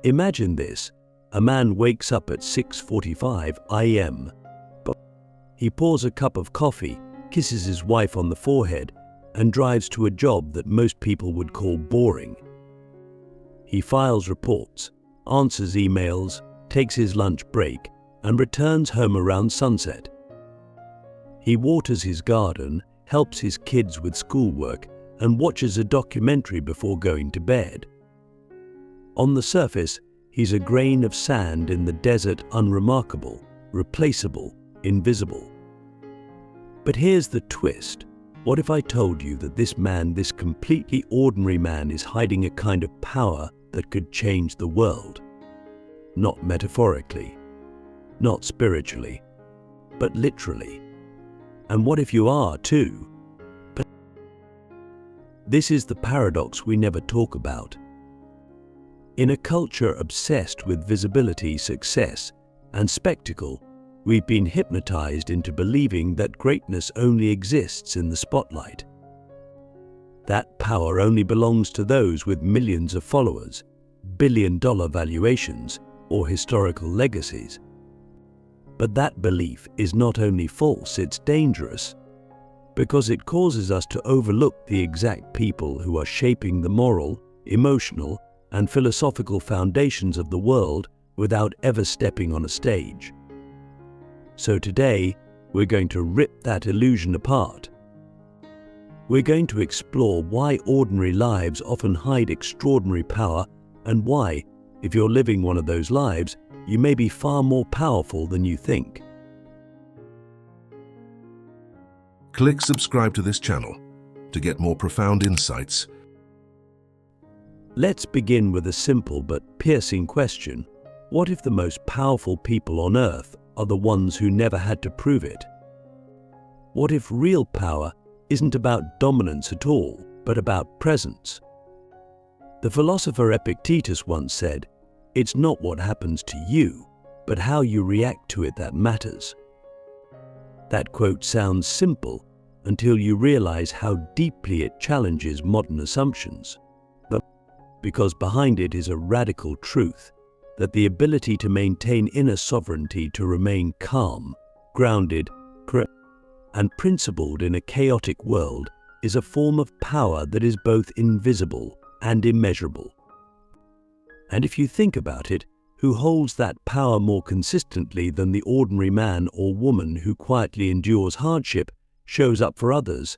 Imagine this. A man wakes up at 6:45 a.m. He pours a cup of coffee, kisses his wife on the forehead, and drives to a job that most people would call boring. He files reports, answers emails, takes his lunch break, and returns home around sunset. He waters his garden, helps his kids with schoolwork, and watches a documentary before going to bed. On the surface, he's a grain of sand in the desert, unremarkable, replaceable, invisible. But here's the twist. What if I told you that this man, this completely ordinary man, is hiding a kind of power that could change the world? Not metaphorically, not spiritually, but literally. And what if you are too? But this is the paradox we never talk about. In a culture obsessed with visibility, success, and spectacle, we've been hypnotized into believing that greatness only exists in the spotlight. That power only belongs to those with millions of followers, billion-dollar valuations, or historical legacies. But that belief is not only false, it's dangerous, because it causes us to overlook the exact people who are shaping the moral, emotional, and philosophical foundations of the world without ever stepping on a stage. So today, we're going to rip that illusion apart. We're going to explore why ordinary lives often hide extraordinary power, and why, if you're living one of those lives, you may be far more powerful than you think. Click subscribe to this channel to get more profound insights. Let's begin with a simple but piercing question. What if the most powerful people on earth are the ones who never had to prove it? What if real power isn't about dominance at all, but about presence? The philosopher Epictetus once said, "It's not what happens to you, but how you react to it that matters." That quote sounds simple until you realize how deeply it challenges modern assumptions. Because behind it is a radical truth, that the ability to maintain inner sovereignty, to remain calm, grounded, and principled in a chaotic world, is a form of power that is both invisible and immeasurable. And if you think about it, who holds that power more consistently than the ordinary man or woman who quietly endures hardship, shows up for others,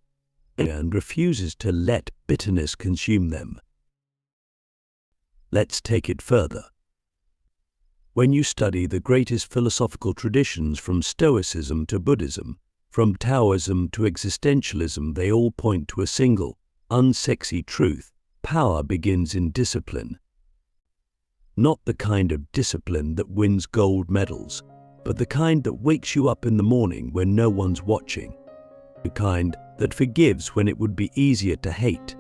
and refuses to let bitterness consume them? Let's take it further. When you study the greatest philosophical traditions, from Stoicism to Buddhism, from Taoism to existentialism, they all point to a single, unsexy truth: power begins in discipline. Not the kind of discipline that wins gold medals, but the kind that wakes you up in the morning when no one's watching. The kind that forgives when it would be easier to hate.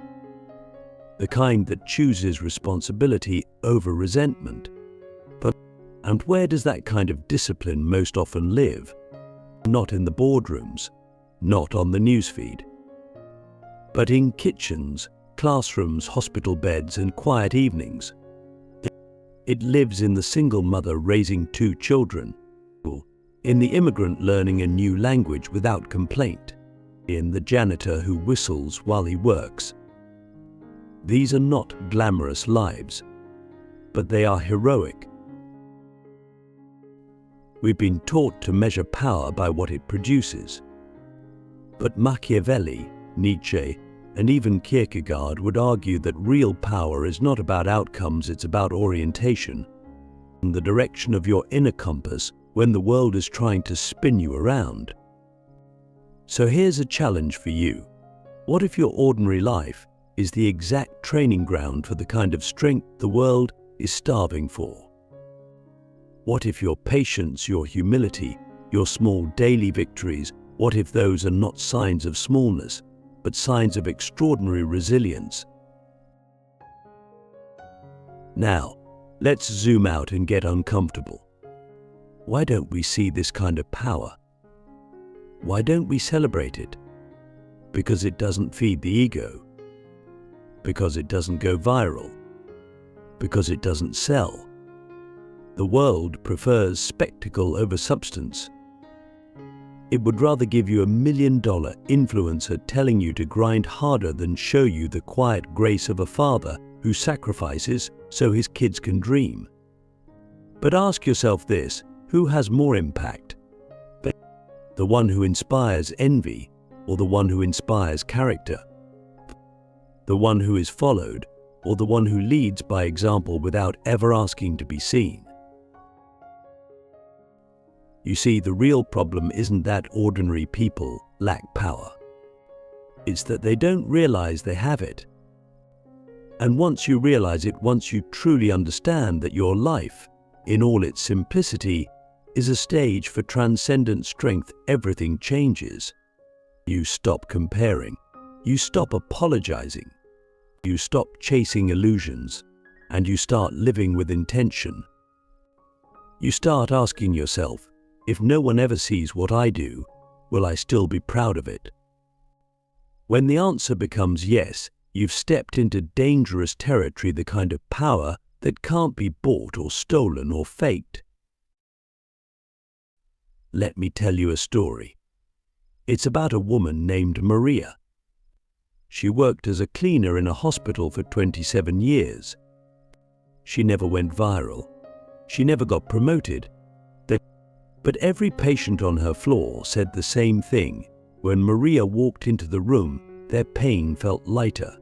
The kind that chooses responsibility over resentment. And where does that kind of discipline most often live? Not in the boardrooms, not on the newsfeed, but in kitchens, classrooms, hospital beds, and quiet evenings. It lives in the single mother raising 2 children, in the immigrant learning a new language without complaint, in the janitor who whistles while he works. These are not glamorous lives, but they are heroic. We've been taught to measure power by what it produces. But Machiavelli, Nietzsche, and even Kierkegaard would argue that real power is not about outcomes, it's about orientation, and the direction of your inner compass when the world is trying to spin you around. So here's a challenge for you. What if your ordinary life is the exact training ground for the kind of strength the world is starving for? What if your patience, your humility, your small daily victories, what if those are not signs of smallness, but signs of extraordinary resilience? Now, let's zoom out and get uncomfortable. Why don't we see this kind of power? Why don't we celebrate it? Because it doesn't feed the ego. Because it doesn't go viral. Because it doesn't sell. The world prefers spectacle over substance. It would rather give you $1 million influencer telling you to grind harder than show you the quiet grace of a father who sacrifices so his kids can dream. But ask yourself this: who has more impact? The one who inspires envy, or the one who inspires character? The one who is followed, or the one who leads by example without ever asking to be seen? You see, the real problem isn't that ordinary people lack power. It's that they don't realize they have it. And once you realize it, once you truly understand that your life, in all its simplicity, is a stage for transcendent strength, everything changes. You stop comparing. You stop apologizing. You stop chasing illusions, and you start living with intention. You start asking yourself, if no one ever sees what I do, will I still be proud of it? When the answer becomes yes, you've stepped into dangerous territory, the kind of power that can't be bought or stolen or faked. Let me tell you a story. It's about a woman named Maria. She worked as a cleaner in a hospital for 27 years. She never went viral. She never got promoted. But every patient on her floor said the same thing. When Maria walked into the room, their pain felt lighter.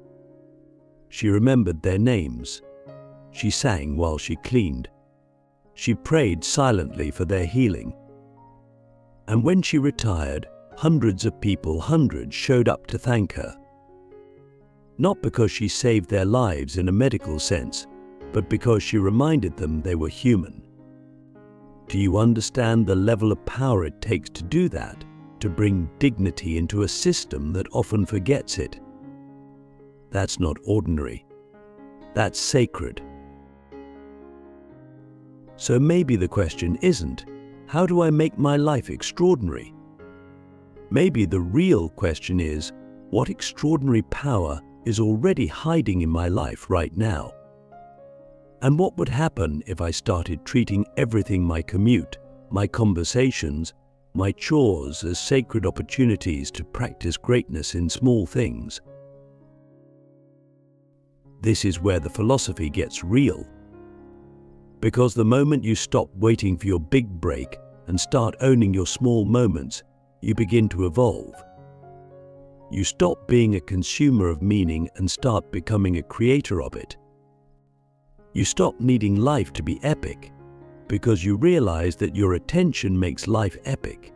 She remembered their names. She sang while she cleaned. She prayed silently for their healing. And when she retired, hundreds of people, showed up to thank her. Not because she saved their lives in a medical sense, but because she reminded them they were human. Do you understand the level of power it takes to do that, to bring dignity into a system that often forgets it? That's not ordinary. That's sacred. So maybe the question isn't, how do I make my life extraordinary? Maybe the real question is, what extraordinary power is already hiding in my life right now? And what would happen if I started treating everything, my commute, my conversations, my chores, as sacred opportunities to practice greatness in small things? This is where the philosophy gets real. Because the moment you stop waiting for your big break and start owning your small moments, you begin to evolve. You stop being a consumer of meaning and start becoming a creator of it. You stop needing life to be epic, because you realize that your attention makes life epic.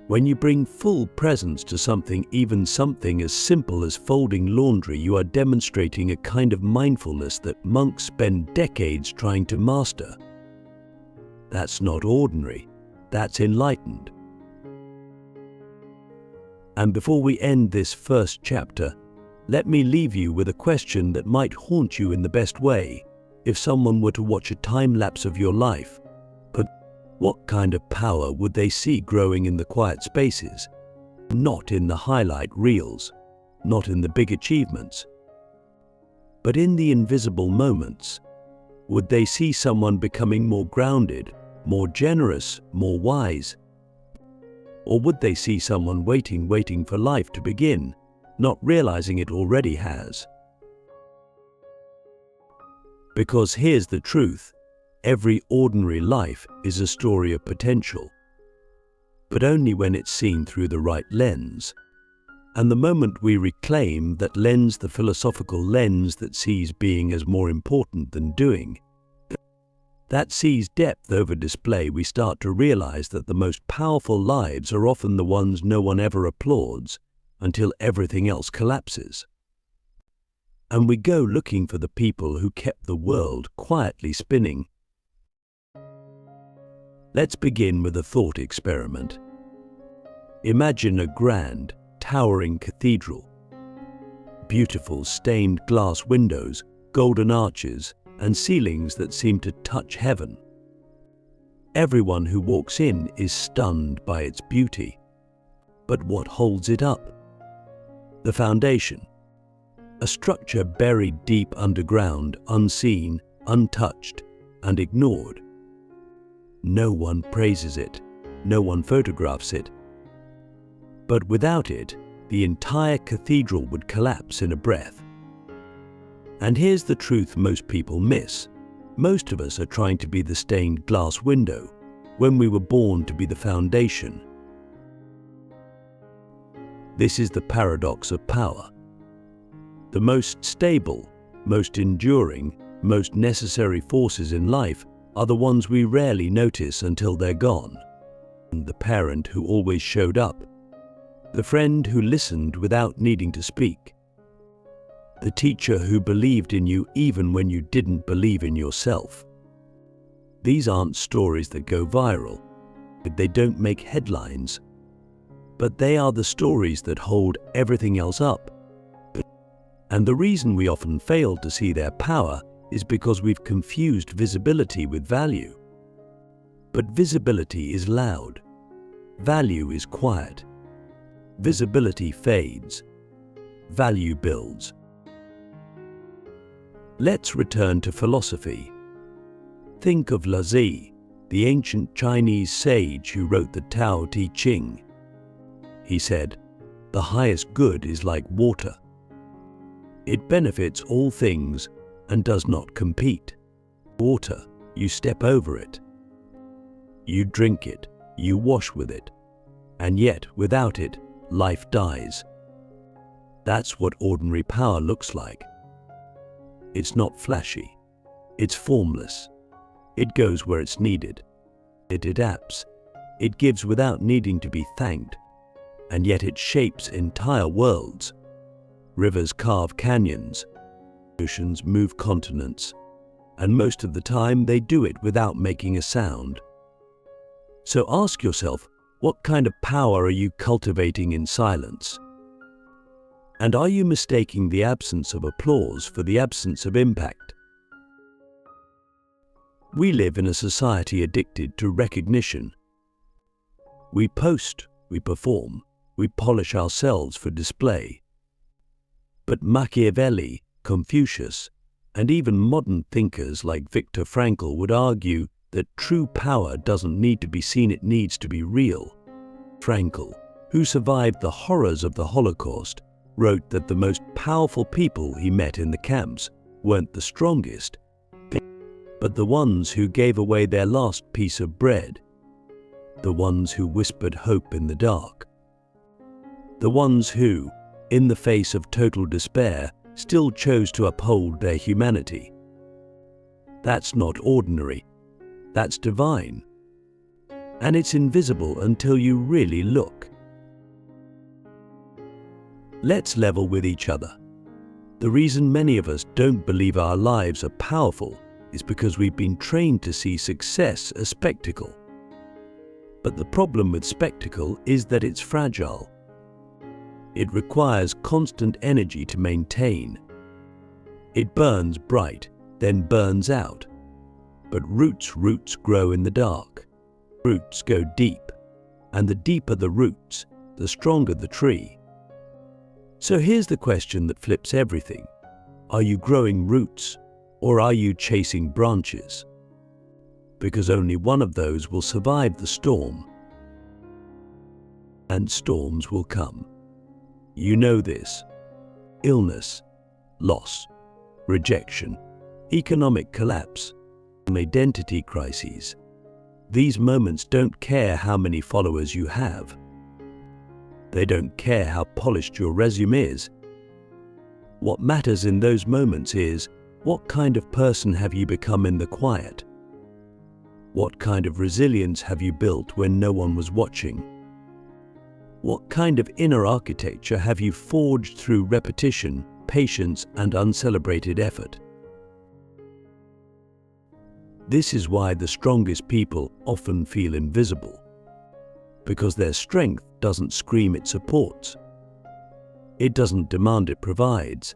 When you bring full presence to something, even something as simple as folding laundry, you are demonstrating a kind of mindfulness that monks spend decades trying to master. That's not ordinary, that's enlightened. And before we end this first chapter, let me leave you with a question that might haunt you in the best way if someone were to watch a time-lapse of your life. But what kind of power would they see growing in the quiet spaces? Not in the highlight reels, not in the big achievements, but in the invisible moments. Would they see someone becoming more grounded, more generous, more wise? Or would they see someone waiting for life to begin, not realizing it already has? Because here's the truth, every ordinary life is a story of potential, but only when it's seen through the right lens. And the moment we reclaim that lens, the philosophical lens that sees being as more important than doing, that sees depth over display, we start to realize that the most powerful lives are often the ones no one ever applauds, until everything else collapses. And we go looking for the people who kept the world quietly spinning. Let's begin with a thought experiment. Imagine a grand, towering cathedral. Beautiful stained glass windows, golden arches, and ceilings that seem to touch heaven. Everyone who walks in is stunned by its beauty. But what holds it up? The foundation, a structure buried deep underground, unseen, untouched, and ignored. No one praises it, no one photographs it. But without it, the entire cathedral would collapse in a breath. And here's the truth most people miss. Most of us are trying to be the stained glass window when we were born to be the foundation. This is the paradox of power. The most stable, most enduring, most necessary forces in life are the ones we rarely notice until they're gone. The parent who always showed up, the friend who listened without needing to speak, the teacher who believed in you even when you didn't believe in yourself. These aren't stories that go viral, but they don't make headlines. But they are the stories that hold everything else up. And the reason we often fail to see their power is because we've confused visibility with value. But visibility is loud. Value is quiet. Visibility fades. Value builds. Let's return to philosophy. Think of Laozi, the ancient Chinese sage who wrote the Tao Te Ching. He said, "The highest good is like water. It benefits all things and does not compete. Water, you step over it. You drink it, you wash with it, and yet without it, life dies." That's what ordinary power looks like. It's not flashy. It's formless. It goes where it's needed. It adapts. It gives without needing to be thanked. And yet it shapes entire worlds. Rivers carve canyons. Oceans move continents. And most of the time they do it without making a sound. So ask yourself, what kind of power are you cultivating in silence? And are you mistaking the absence of applause for the absence of impact? We live in a society addicted to recognition. We post, we perform, we polish ourselves for display. But Machiavelli, Confucius, and even modern thinkers like Viktor Frankl would argue that true power doesn't need to be seen, it needs to be real. Frankl, who survived the horrors of the Holocaust, wrote that the most powerful people he met in the camps weren't the strongest, but the ones who gave away their last piece of bread, the ones who whispered hope in the dark, the ones who, in the face of total despair, still chose to uphold their humanity. That's not ordinary, that's divine. And it's invisible until you really look. Let's level with each other. The reason many of us don't believe our lives are powerful is because we've been trained to see success as spectacle. But the problem with spectacle is that it's fragile. It requires constant energy to maintain. It burns bright, then burns out. But roots grow in the dark. Roots go deep, and the deeper the roots, the stronger the tree. So here's the question that flips everything. Are you growing roots, or are you chasing branches? Because only one of those will survive the storm. And storms will come. You know this. Illness, loss, rejection, economic collapse, identity crises. These moments don't care how many followers you have. They don't care how polished your resume is. What matters in those moments is, what kind of person have you become in the quiet? What kind of resilience have you built when no one was watching? What kind of inner architecture have you forged through repetition, patience, and uncelebrated effort? This is why the strongest people often feel invisible. Because their strength doesn't scream it supports. It doesn't demand it provides.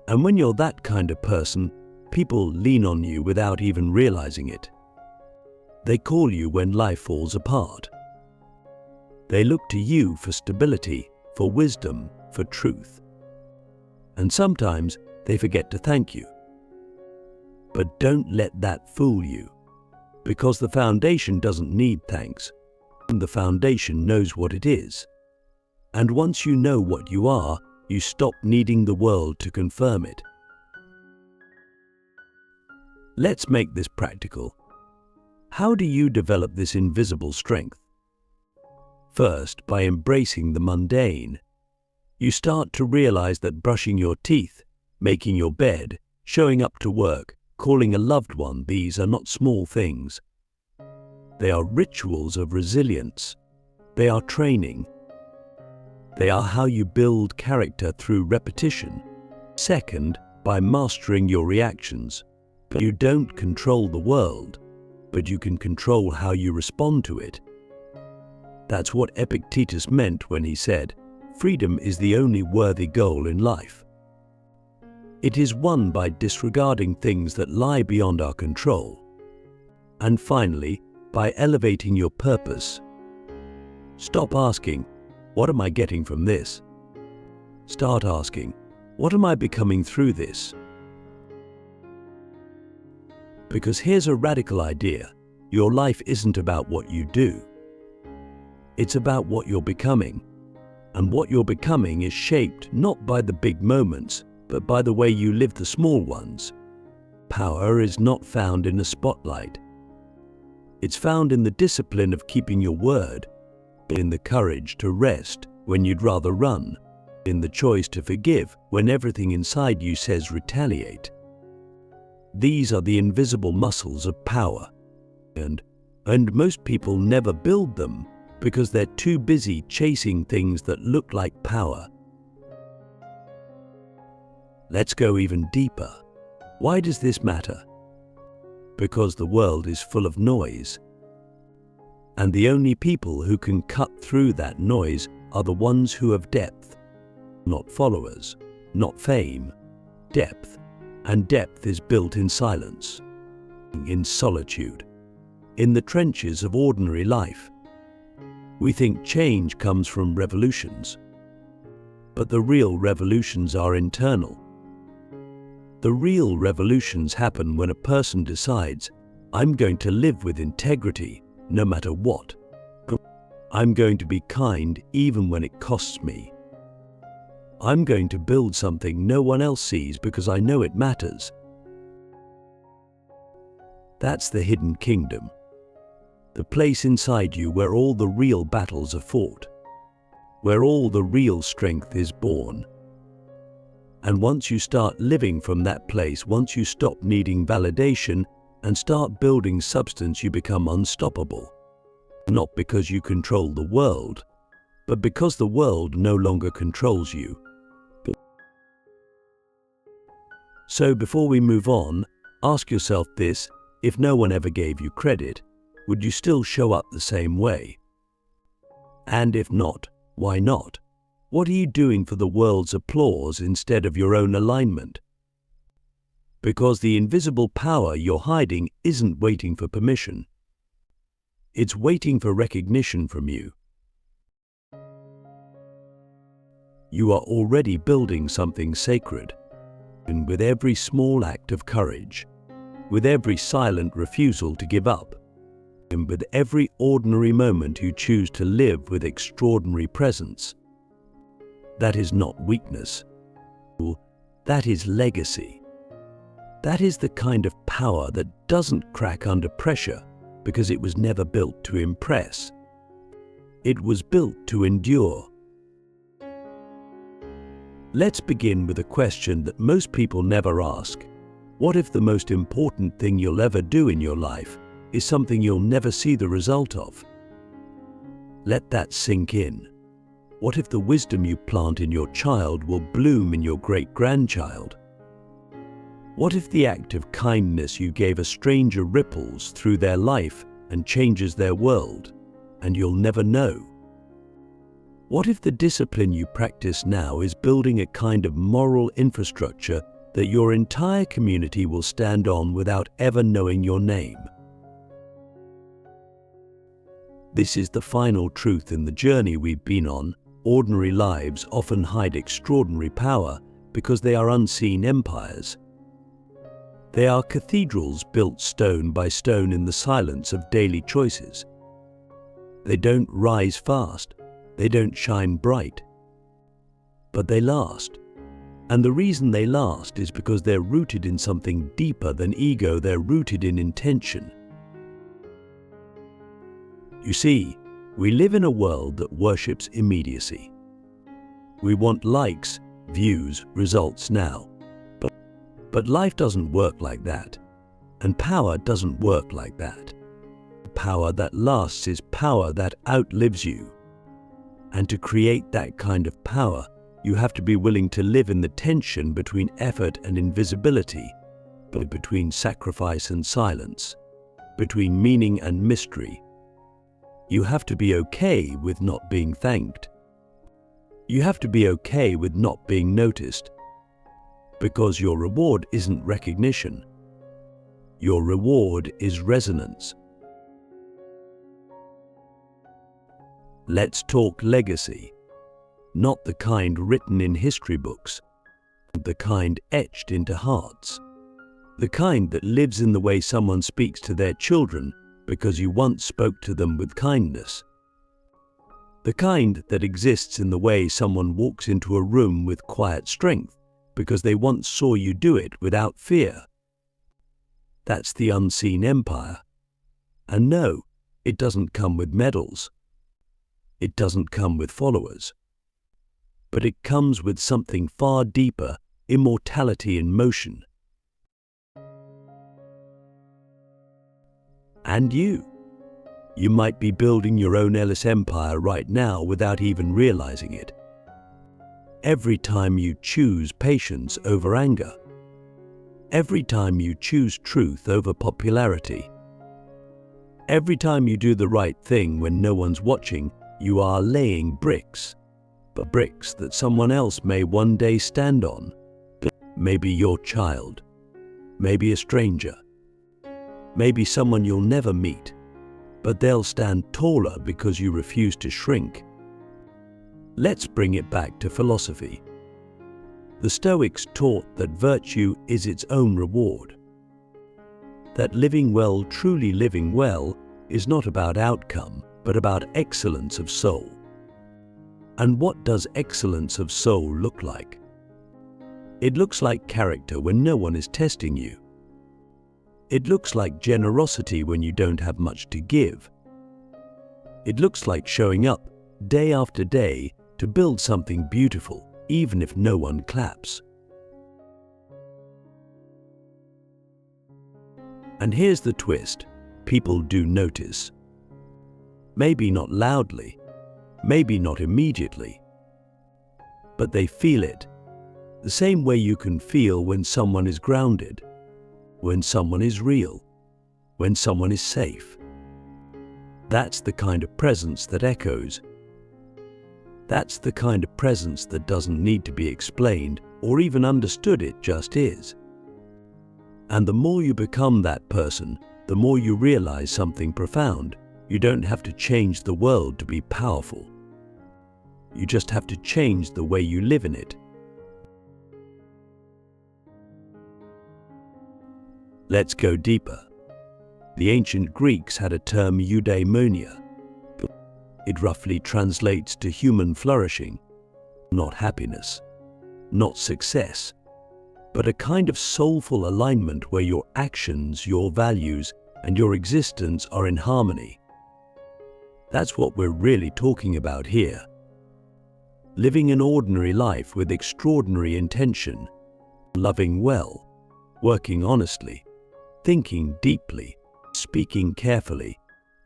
And when you're that kind of person, people lean on you without even realizing it. They call you when life falls apart. They look to you for stability, for wisdom, for truth. And sometimes they forget to thank you. But don't let that fool you, because the foundation doesn't need thanks. The foundation knows what it is. And once you know what you are, you stop needing the world to confirm it. Let's make this practical. How do you develop this invisible strength? First, by embracing the mundane. You start to realize that brushing your teeth, making your bed, showing up to work, calling a loved one, these are not small things. They are rituals of resilience. They are training. They are how you build character through repetition. Second, by mastering your reactions. You don't control the world, but you can control how you respond to it. That's what Epictetus meant when he said, "Freedom is the only worthy goal in life." It is won by disregarding things that lie beyond our control. And finally, by elevating your purpose. Stop asking, "What am I getting from this?" Start asking, "What am I becoming through this?" Because here's a radical idea. Your life isn't about what you do. It's about what you're becoming. And what you're becoming is shaped not by the big moments, but by the way you live the small ones. Power is not found in a spotlight. It's found in the discipline of keeping your word, in the courage to rest when you'd rather run, in the choice to forgive when everything inside you says retaliate. These are the invisible muscles of power, and most people never build them because they're too busy chasing things that look like power. Let's go even deeper. Why does this matter? Because the world is full of noise. And the only people who can cut through that noise are the ones who have depth. Not followers, not fame, depth. And depth is built in silence, in solitude, in the trenches of ordinary life. We think change comes from revolutions. But the real revolutions are internal. The real revolutions happen when a person decides, "I'm going to live with integrity, no matter what. I'm going to be kind even when it costs me. I'm going to build something no one else sees because I know it matters." That's the hidden kingdom. The place inside you where all the real battles are fought, where all the real strength is born. And once you start living from that place, once you stop needing validation and start building substance, you become unstoppable. Not because you control the world, but because the world no longer controls you. So before we move on, ask yourself this: if no one ever gave you credit, would you still show up the same way? And if not, why not? What are you doing for the world's applause instead of your own alignment? Because the invisible power you're hiding isn't waiting for permission. It's waiting for recognition from you. You are already building something sacred. And with every small act of courage, with every silent refusal to give up, and with every ordinary moment you choose to live with extraordinary presence, that is not weakness. That is legacy. That is the kind of power that doesn't crack under pressure because it was never built to impress. It was built to endure. Let's begin with a question that most people never ask. What if the most important thing you'll ever do in your life is something you'll never see the result of? Let that sink in. What if the wisdom you plant in your child will bloom in your great-grandchild? What if the act of kindness you gave a stranger ripples through their life and changes their world, and you'll never know? What if the discipline you practice now is building a kind of moral infrastructure that your entire community will stand on without ever knowing your name? This is the final truth in the journey we've been on. Ordinary lives often hide extraordinary power because they are unseen empires. They are cathedrals built stone by stone in the silence of daily choices. They don't rise fast, they don't shine bright, but they last. And the reason they last is because they're rooted in something deeper than ego, they're rooted in intention. You see, we live in a world that worships immediacy. We want likes, views, results now. But life doesn't work like that, and power doesn't work like that. Power that lasts is power that outlives you. And to create that kind of power, you have to be willing to live in the tension between effort and invisibility, between sacrifice and silence, between meaning and mystery. You have to be okay with not being thanked. You have to be okay with not being noticed. Because your reward isn't recognition. Your reward is resonance. Let's talk legacy. Not the kind written in history books, the kind etched into hearts. The kind that lives in the way someone speaks to their children because you once spoke to them with kindness. The kind that exists in the way someone walks into a room with quiet strength because they once saw you do it without fear. That's the unseen empire. And no, it doesn't come with medals. It doesn't come with followers. But it comes with something far deeper, immortality in motion. And you might be building your own Ellis empire right now without even realizing it. Every time you choose patience over anger. Every time you choose truth over popularity. Every time you do the right thing when no one's watching, you are laying bricks. But bricks that someone else may one day stand on. Maybe your child. Maybe a stranger. Maybe someone you'll never meet. But they'll stand taller because you refuse to shrink. Let's bring it back to philosophy. The Stoics taught that virtue is its own reward. That living well, truly living well, is not about outcome, but about excellence of soul. And what does excellence of soul look like? It looks like character when no one is testing you. It looks like generosity when you don't have much to give. It looks like showing up day after day to build something beautiful, even if no one claps. And here's the twist: people do notice. Maybe not loudly, maybe not immediately, but they feel it, the same way you can feel when someone is grounded, when someone is real, when someone is safe. That's the kind of presence that echoes. That's the kind of presence that doesn't need to be explained or even understood, it just is. And the more you become that person, the more you realize something profound. You don't have to change the world to be powerful. You just have to change the way you live in it. Let's go deeper. The ancient Greeks had a term, eudaimonia. It roughly translates to human flourishing, not happiness, not success, but a kind of soulful alignment where your actions, your values, and your existence are in harmony. That's what we're really talking about here. Living an ordinary life with extraordinary intention, loving well, working honestly, thinking deeply, speaking carefully,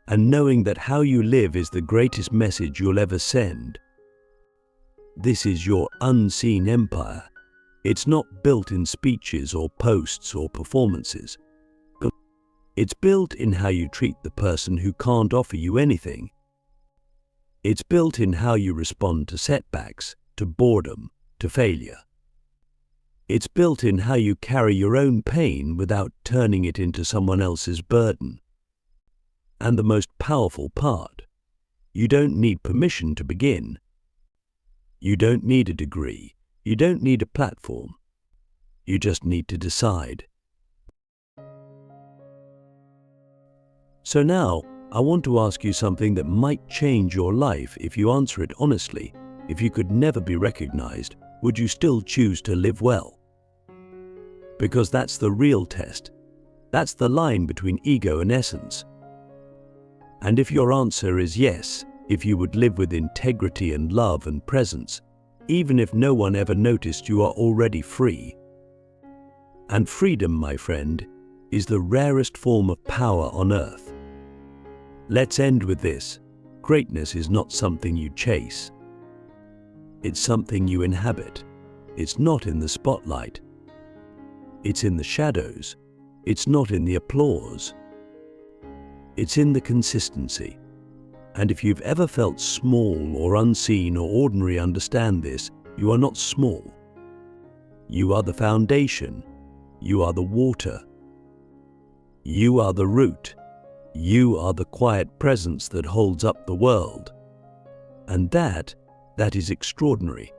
and knowing that how you live is the greatest message you'll ever send. This is your unseen empire. It's not built in speeches or posts or performances. It's built in how you treat the person who can't offer you anything. It's built in how you respond to setbacks, to boredom, to failure. It's built in how you carry your own pain without turning it into someone else's burden. And the most powerful part, you don't need permission to begin. You don't need a degree. You don't need a platform. You just need to decide. So now, I want to ask you something that might change your life if you answer it honestly. If you could never be recognized, would you still choose to live well? Because that's the real test. That's the line between ego and essence. And if your answer is yes, if you would live with integrity and love and presence, even if no one ever noticed, you are already free. And freedom, my friend, is the rarest form of power on earth. Let's end with this. Greatness is not something you chase. It's something you inhabit. It's not in the spotlight. It's in the shadows. It's not in the applause. It's in the consistency. And if you've ever felt small or unseen or ordinary, understand this: you are not small. You are the foundation. You are the water. You are the root. You are the quiet presence that holds up the world. And that is extraordinary.